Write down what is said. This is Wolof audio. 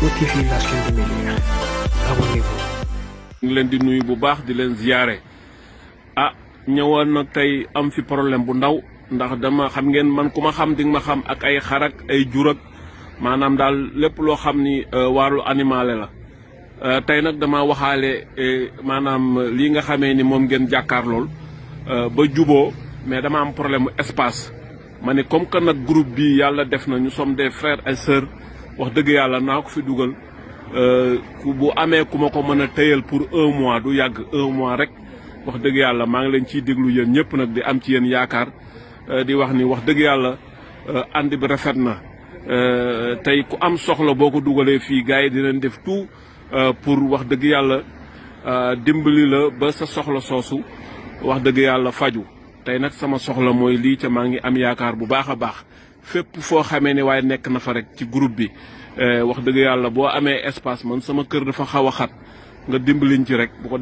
Eco TV, la chaîne de médias. Abonnez-vous. ngi leen di nuyu bu baax di leen ziyaare ñëwoon nag tey am fi problème bu ndaw ndax dama xam ngeen man ku ma xam di nga ma xam ak ay xarak ay jurak maanaam daal lépp loo xam ni wàllu animale la tey nag dama waxaale maanaam lii nga xamee ni moom ngeen jàkkaar lool ba juboo mais dama am problème mu espace ma ne comme que nag groupe bi yàlla def na ñu sommes des frères et sœurs wax dëgg yàlla naa ko fi dugal bu amee ku ma ko mën a tëyal pour 1 mois du yàgg 1 mois rek wax dëgg yàlla maa ngi leen ciy déglu yéen ñëpp nag di am ci yéen yaakaar di wax ni wax dëgg yàlla ànd bi rafet na tey ku am soxla boo ko dugalee fii gars yi dinañ def tout pour wax dëgg yàlla dimbali la ba sa soxla soosu wax dëgg yàlla faju tey nag sama soxla mooy lii ca maa ngi am yaakaar bu baax a baax fépp foo xamee ne waaye nekk na fa rek ci groupe bi wax dëgg yàlla boo amee espace man sama kër dafa xaw a xat nga dimbaliñ ci rek bu ko